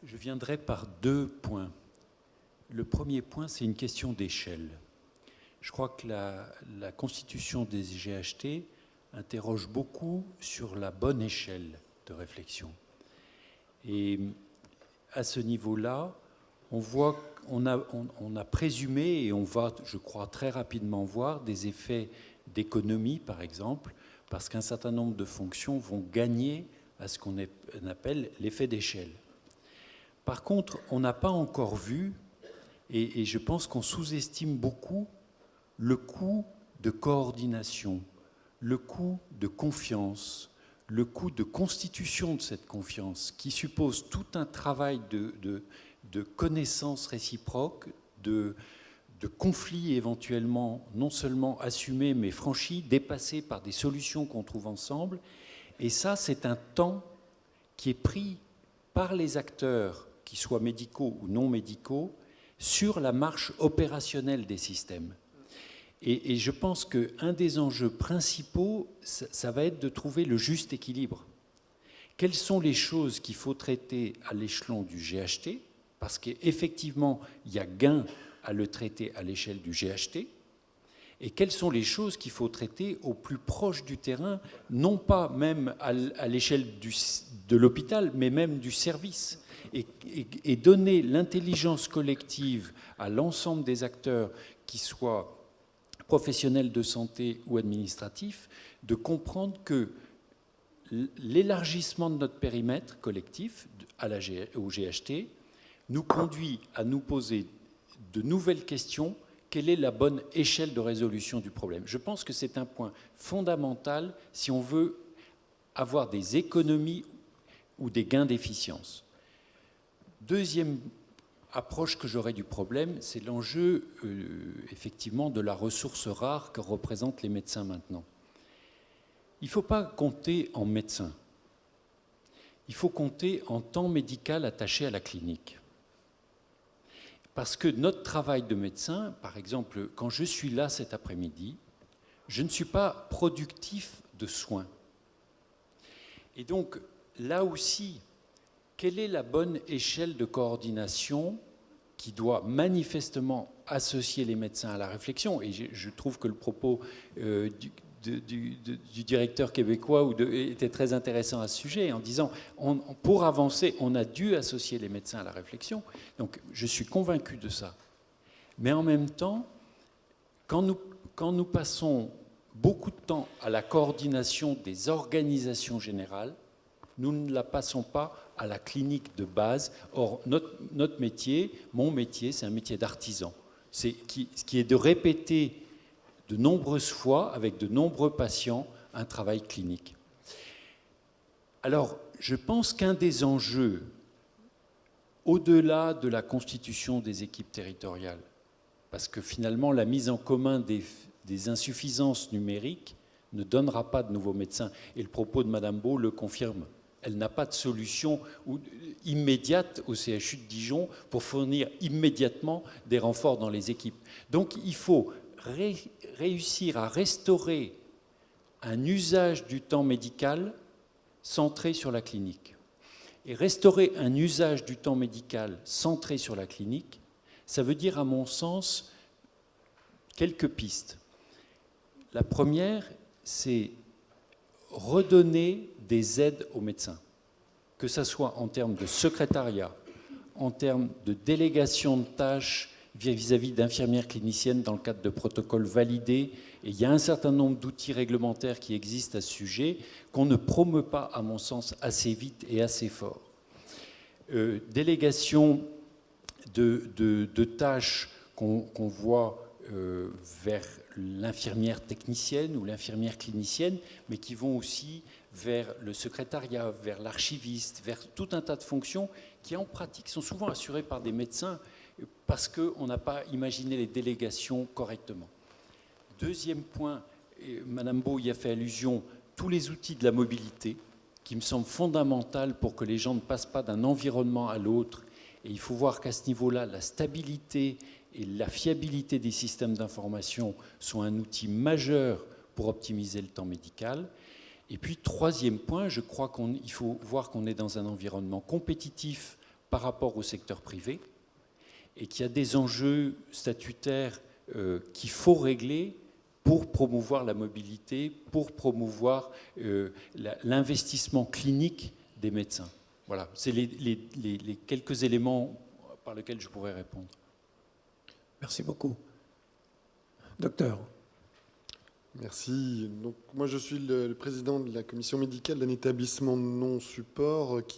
Je viendrai par deux points. Le premier point, c'est une question d'échelle. Je crois que la constitution des GHT interroge beaucoup sur la bonne échelle de réflexion. Et à ce niveau-là, on a présumé, et on va, je crois, très rapidement voir des effets d'économie, par exemple, parce qu'un certain nombre de fonctions vont gagner à ce qu'on appelle l'effet d'échelle. Par contre, on n'a pas encore vu, et je pense qu'on sous-estime beaucoup le coût de coordination, le coût de confiance, le coût de constitution de cette confiance, qui suppose tout un travail de connaissance réciproque, de conflits éventuellement non seulement assumés, mais franchis, dépassés par des solutions qu'on trouve ensemble. Et ça, c'est un temps qui est pris par les acteurs, qu'ils soient médicaux ou non médicaux, sur la marche opérationnelle des systèmes. Et je pense qu'un des enjeux principaux, ça va être de trouver le juste équilibre. Quelles sont les choses qu'il faut traiter à l'échelon du GHT? Parce qu'effectivement, il y a gain à le traiter à l'échelle du GHT. Et quelles sont les choses qu'il faut traiter au plus proche du terrain, non pas même à l'échelle de l'hôpital, mais même du service. Et donner l'intelligence collective à l'ensemble des acteurs, qui soient professionnels de santé ou administratifs, de comprendre que l'élargissement de notre périmètre collectif au GHT nous conduit à nous poser de nouvelles questions. Quelle est la bonne échelle de résolution du problème? Je pense que c'est un point fondamental si on veut avoir des économies ou des gains d'efficience. Deuxième approche que j'aurais du problème, c'est l'enjeu effectivement de la ressource rare que représentent les médecins maintenant. Il ne faut pas compter en médecins. Il faut compter en temps médical attaché à la clinique. Parce que notre travail de médecin, par exemple, quand je suis là cet après-midi, je ne suis pas productif de soins. Et donc, là aussi, quelle est la bonne échelle de coordination qui doit manifestement associer les médecins à la réflexion? Et je trouve que le propos du directeur québécois était très intéressant à ce sujet, en disant, pour avancer, on a dû associer les médecins à la réflexion. Donc, je suis convaincu de ça. Mais en même temps, quand nous passons beaucoup de temps à la coordination des organisations générales, nous ne la passons pas à la clinique de base. Or, notre métier, mon métier, c'est un métier d'artisan. Ce qui est de répéter de nombreuses fois, avec de nombreux patients, un travail clinique. Alors, je pense qu'un des enjeux, au-delà de la constitution des équipes territoriales, parce que finalement, la mise en commun des insuffisances numériques ne donnera pas de nouveaux médecins. Et le propos de Mme Beau le confirme. Elle n'a pas de solution immédiate au CHU de Dijon pour fournir immédiatement des renforts dans les équipes. Donc il faut réussir à restaurer un usage du temps médical centré sur la clinique. Et restaurer un usage du temps médical centré sur la clinique, ça veut dire, à mon sens, quelques pistes. La première, c'est redonner des aides aux médecins, que ce soit en termes de secrétariat, en termes de délégation de tâches vis-à-vis d'infirmières cliniciennes dans le cadre de protocoles validés. Et il y a un certain nombre d'outils réglementaires qui existent à ce sujet, qu'on ne promeut pas, à mon sens, assez vite et assez fort. Délégation de tâches qu'on voit vers l'infirmière technicienne ou l'infirmière clinicienne, mais qui vont aussi vers le secrétariat, vers l'archiviste, vers tout un tas de fonctions qui, en pratique, sont souvent assurées par des médecins parce qu'on n'a pas imaginé les délégations correctement. Deuxième point, Mme Beau y a fait allusion, tous les outils de la mobilité, qui me semblent fondamentaux pour que les gens ne passent pas d'un environnement à l'autre. Et il faut voir qu'à ce niveau-là, la stabilité et la fiabilité des systèmes d'information sont un outil majeur pour optimiser le temps médical. Et puis, troisième point, je crois qu'il faut voir qu'on est dans un environnement compétitif par rapport au secteur privé et qu'il y a des enjeux statutaires qu'il faut régler pour promouvoir la mobilité, pour promouvoir l'investissement clinique des médecins. Voilà, c'est les quelques éléments par lesquels je pourrais répondre. Merci beaucoup. Docteur. Merci. Donc, moi, je suis le président de la commission médicale d'un établissement non support qui